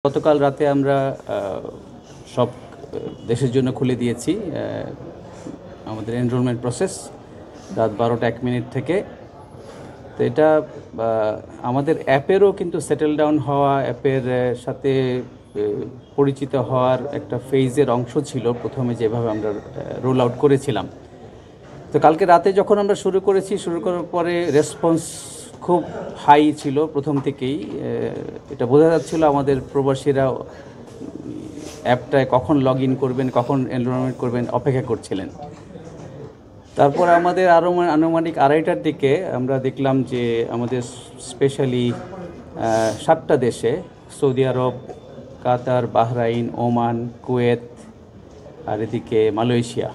গতকাল রাতে আমরা সব দেশের জন্য খুলে দিয়েছি আমাদের এনরোলমেন্ট প্রসেস রাত 12:01 থেকে। তো এটা আমাদের অ্যাপেরও কিন্তু সেটেল ডাউন হওয়া, অ্যাপের সাথে পরিচিত হওয়ার একটা ফেজের অংশ ছিল প্রথমে, যেভাবে আমরা রোল আউট করেছিলাম। তো কালকে রাতে যখন আমরা শুরু করার পরে রেসপন্স খুব হাই ছিল প্রথম থেকেই। এটা বোঝা যাচ্ছিল আমাদের প্রবাসীরা অ্যাপটায় কখন লগ ইন করবেন, কখন এনরোলমেন্ট করবেন অপেক্ষা করছিলেন। তারপর আমাদের আনুমানিক 2:30টার দিকে আমরা দেখলাম যে আমাদের স্পেশালি 7টা দেশে, সৌদি আরব, কাতার, বাহরাইন, ওমান, কুয়েত, আর এদিকে মালয়েশিয়া,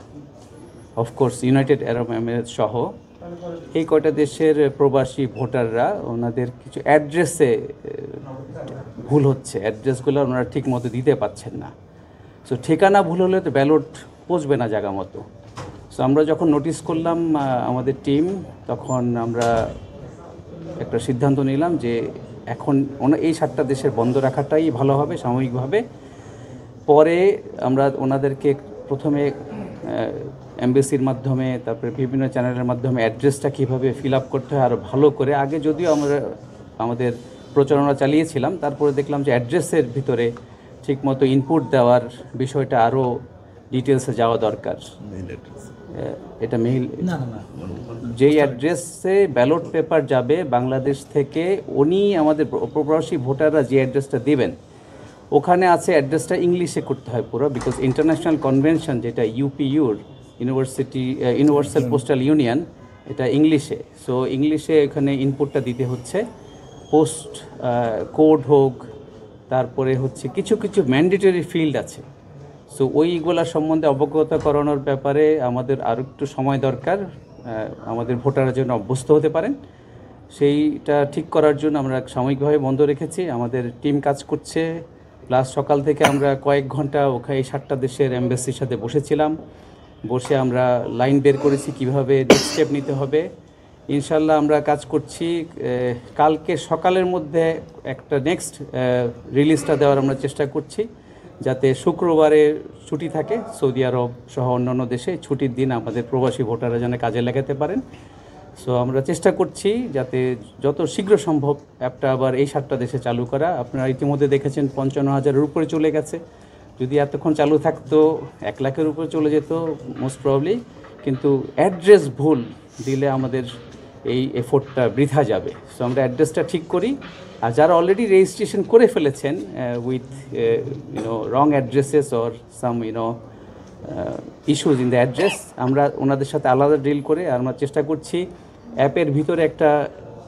অফকোর্স ইউনাইটেড আরব এমিরেটস সহ এই কয়টা দেশের প্রবাসী ভোটাররা ওনাদের কিছু অ্যাড্রেসে ভুল হচ্ছে, অ্যাড্রেসগুলো ওনারা ঠিক মতো দিতে পারছেন না। সো ঠিকানা ভুল হলে তো ব্যালট পৌঁছবে না জায়গা মতো। সো আমরা যখন নোটিস করলাম আমাদের টিম, তখন আমরা একটা সিদ্ধান্ত নিলাম যে এখন এই 7টা দেশের বন্ধ রাখাটাই ভালো হবে সাময়িকভাবে। পরে আমরা ওনাদেরকে প্রথমে এমবেসির মাধ্যমে, তারপরে বিভিন্ন চ্যানেলের মাধ্যমে অ্যাড্রেসটা কীভাবে ফিল আপ করতে হয় আরও ভালো করে, আগে যদিও আমরা আমাদের প্রচারণা চালিয়েছিলাম, তারপরে দেখলাম যে অ্যাড্রেসের ভিতরে ঠিকমতো ইনপুট দেওয়ার বিষয়টা আরও ডিটেলসে যাওয়া দরকার। এটা মেইল, যেই অ্যাড্রেসে ব্যালট পেপার যাবে বাংলাদেশ থেকে, উনি আমাদের প্রবাসী ভোটাররা যে অ্যাড্রেসটা দেবেন ওখানে আছে অ্যাড্রেসটা ইংলিশে করতে হয় পুরো, বিকজ ইন্টারন্যাশনাল কনভেনশন যেটা ইউপিইউর, ইউনিভার্সাল পোস্টাল ইউনিয়ন, এটা ইংলিশে। সো ইংলিশে এখানে ইনপুটটা দিতে হচ্ছে, পোস্ট কোড হোক, তারপরে হচ্ছে কিছু কিছু ম্যান্ডেটরি ফিল্ড আছে। সো ওইগুলা সম্বন্ধে অবগত করানোর ব্যাপারে আমাদের আরও একটু সময় দরকার, আমাদের ভোটাররা যেন অভ্যস্ত হতে পারেন। সেইটা ঠিক করার জন্য আমরা সাময়িকভাবে বন্ধ রেখেছি। আমাদের টিম কাজ করছে, প্লাস সকাল থেকে আমরা কয়েক ঘন্টা ওখানে এই 7টা দেশের এমবেসির সাথে বসেছিলাম। বসে আমরা লাইন বের করেছি কীভাবে নেক্সট স্টেপ নিতে হবে। ইনশাল্লাহ আমরা কাজ করছি, কালকে সকালের মধ্যে একটা নেক্সট রিলিজটা দেওয়ার আমরা চেষ্টা করছি, যাতে শুক্রবারে ছুটি থাকে সৌদি আরব সহ অন্যান্য দেশে। ছুটির দিন আমাদের প্রবাসী ভোটাররা যেন কাজে লাগাতে পারেন। সো আমরা চেষ্টা করছি যাতে যত শীঘ্র সম্ভব অ্যাপটা আবার এই 7টা দেশে চালু করা। আপনারা ইতিমধ্যে দেখেছেন 55,000-এর উপরে চলে গেছে। যদি এতক্ষণ চালু থাকতো 1 লাখের উপরে চলে যেত মোস্ট প্রবলি, কিন্তু অ্যাড্রেস ভুল দিলে আমাদের এই এফোর্টটা বৃথা যাবে। সো আমরা অ্যাড্রেসটা ঠিক করি, আর যারা অলরেডি রেজিস্ট্রেশন করে ফেলেছেন with wrong addresses or some issues in the address, আমরা ওনাদের সাথে আলাদা ডিল করে আমরা চেষ্টা করছি অ্যাপের ভিতরে একটা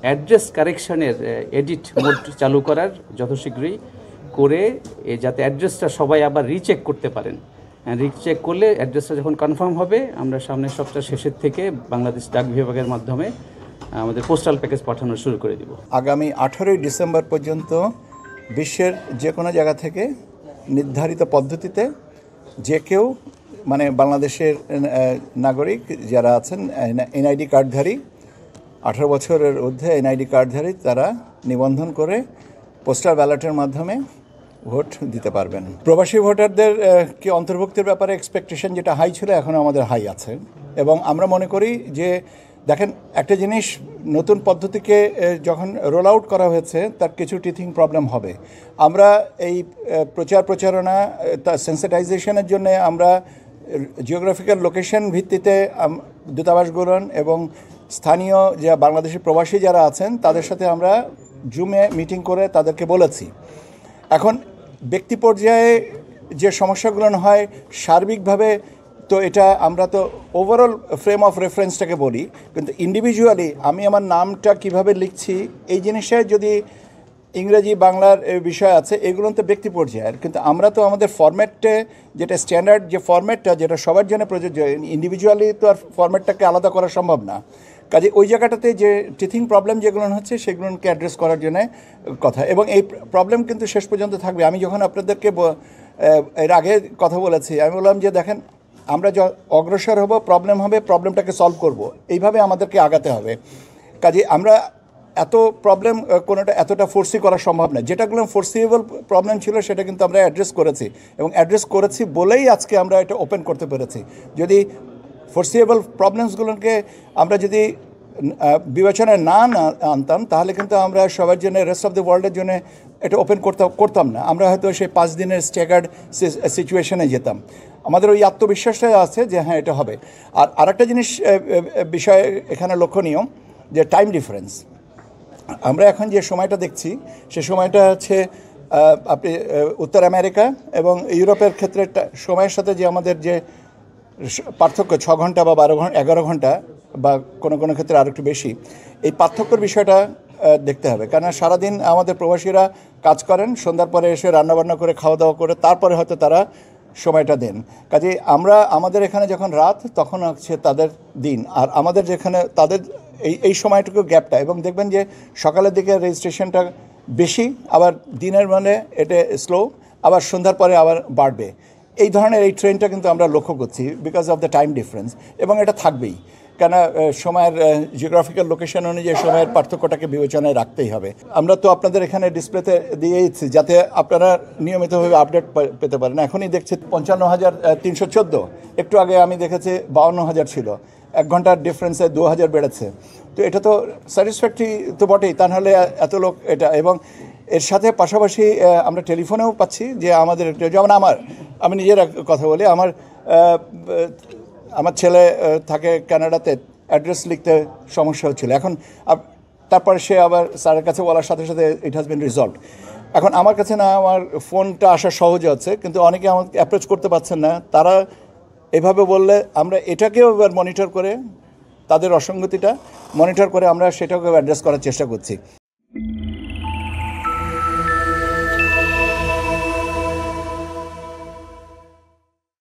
অ্যাড্রেস কারেকশনের এডিট মোড চালু করার যত শীঘ্রই করে, যাতে অ্যাড্রেসটা সবাই আবার রিচেক করতে পারেন। রিচেক করলে অ্যাড্রেসটা যখন কনফার্ম হবে, আমরা সামনের সপ্তাহ শেষের থেকে বাংলাদেশ ডাক বিভাগের মাধ্যমে আমাদের পোস্টাল প্যাকেজ পাঠানো শুরু করে দিব। আগামী 18ই ডিসেম্বর পর্যন্ত বিশ্বের যে কোনো জায়গা থেকে নির্ধারিত পদ্ধতিতে যে কেউ, মানে বাংলাদেশের নাগরিক যারা আছেন, এনআইডি কার্ডধারী, 18 বছরের ঊর্ধ্বে এনআইডি কার্ডধারী, তারা নিবন্ধন করে পোস্টাল ব্যালটের মাধ্যমে ভোট দিতে পারবেন। প্রবাসী ভোটারদের কি অন্তর্ভুক্তির ব্যাপারে এক্সপেকটেশন যেটা হাই ছিল, এখনও আমাদের হাই আছে। এবং আমরা মনে করি যে দেখেন, একটা জিনিস নতুন পদ্ধতিকে যখন রোল আউট করা হয়েছে, তার কিছু টিথিং প্রবলেম হবে। আমরা এই প্রচারণা, তার সেন্সিটাইজেশনের জন্য আমরা জিওগ্রাফিক্যাল লোকেশন ভিত্তিতে দূতাবাসগুলো এবং স্থানীয় যে বাংলাদেশি প্রবাসী যারা আছেন তাদের সাথে আমরা জুমে মিটিং করে তাদেরকে বলেছি। এখন ব্যক্তি পর্যায়ে যে সমস্যাগুলো হয় সার্বিকভাবে, তো এটা আমরা তো ওভারঅল ফ্রেম অফ রেফারেন্সটাকে বলি, কিন্তু ইন্ডিভিজুয়ালি আমি আমার নামটা কিভাবে লিখছি এই জিনিসটায় যদি ইংরেজি বাংলার বিষয় আছে, এগুলো তো ব্যক্তি পর্যায়ের, কিন্তু আমরা তো আমাদের ফরম্যাটে যেটা স্ট্যান্ডার্ড যে ফরম্যাটটা, যেটা সবার জন্য প্রযোজ্য, ইন্ডিভিজুয়ালি তো আর ফরম্যাটটাকে আলাদা করা সম্ভব না। কাজে ওই জায়গাটাতে যে টিথিং প্রবলেম যেগুলো হচ্ছে সেগুলোকে অ্যাড্রেস করার জন্য কথা, এবং এই প্রবলেম কিন্তু শেষ পর্যন্ত থাকবে। আমি যখন আপনাদেরকে এর আগে কথা বলেছি, আমি বললাম যে দেখেন, আমরা অগ্রসর হব, প্রবলেম হবে, প্রবলেমটাকে সলভ করব, এইভাবে আমাদেরকে আগাতে হবে। কাজে আমরা এত প্রবলেম কোনোটা এতটা ফোর্সি করা সম্ভব না। যেটাগুলো ফোর্সিবল প্রবলেম ছিল সেটা কিন্তু আমরা অ্যাড্রেস করেছি, এবং অ্যাড্রেস করেছি বলেই আজকে আমরা এটা ওপেন করতে পেরেছি। যদি ফোর্সিবল প্রবলেমসগুলোকে আমরা যদি বিবেচনায় না আনতাম, তাহলে কিন্তু আমরা সবার জন্য, রেস্ট অফ দ্য ওয়ার্ল্ডের জন্য এটা ওপেন করতাম না। আমরা হয়তো সেই 5 দিনের স্ট্যাগার্ড সিচুয়েশনে যেতাম। আমাদের ওই আত্মবিশ্বাসটা আছে যে হ্যাঁ এটা হবে। আর আরেকটা জিনিস বিষয় এখানে লক্ষণীয়, যে টাইম ডিফারেন্স। আমরা এখন যে সময়টা দেখছি সে সময়টা হচ্ছে আপনি উত্তর আমেরিকা এবং ইউরোপের ক্ষেত্রে সময়ের সাথে যে আমাদের যে পার্থক্য 6 ঘন্টা বা 12 ঘন্টা 11 ঘন্টা বা কোনো কোনো ক্ষেত্রে আরও একটু বেশি, এই পার্থক্যর বিষয়টা দেখতে হবে। কারণ সারাদিন আমাদের প্রবাসীরা কাজ করেন, সন্ধ্যার পরে এসে রান্নাবান্না করে খাওয়া দাওয়া করে তারপরে হয়তো তারা সময়টা দেন। কাজে আমাদের এখানে যখন রাত, তখন হচ্ছে তাদের দিন। আর আমাদের যেখানে তাদের এই সময়টুকু গ্যাপটা, এবং দেখবেন যে সকালের দিকে রেজিস্ট্রেশনটা বেশি, আবার দিনের মানে এটা স্লো, আবার সন্ধ্যার পরে আবার বাড়বে। এই ধরনের এই ট্রেনটা কিন্তু আমরা লক্ষ্য করছি because of the time difference, এবং এটা থাকবেই। কেন সময়ের জিওগ্রাফিক্যাল লোকেশন অনুযায়ী সময়ের পার্থক্যটাকে বিবেচনায় রাখতেই হবে। আমরা তো আপনাদের এখানে ডিসপ্লেতে দিয়েছি যাতে আপনারা নিয়মিতভাবে আপডেট পেতে পারেন। এখনই দেখছি 55,314, একটু আগে আমি দেখেছি 52,000 ছিল। 1 ঘন্টার ডিফারেন্সে 2,000 বেড়েছে। তো এটা তো স্যাটিসফ্যাক্টরি তো বটেই, তা নাহলে এত লোক এটা। এবং এর সাথে পাশাপাশি আমরা টেলিফোনেও পাচ্ছি যে আমাদের, যেমন আমি নিজের কথা বলি, আমার ছেলে থাকে কানাডাতে, অ্যাড্রেস লিখতে সমস্যা হচ্ছিল। এখন তারপরে সে আবার স্যারের কাছে বলার সাথে সাথে ইট হ্যাজ বিন রিজলভড। এখন আমার কাছে না, আমার ফোনটা আসা সহজ হচ্ছে, কিন্তু অনেকে আমাকে অ্যাপ্রোচ করতে পারছেন না। তারা এভাবে বললে আমরা এটাকেও এবার মনিটর করে, তাদের অসঙ্গতিটা মনিটর করে আমরা সেটাকেও অ্যাড্রেস করার চেষ্টা করছি।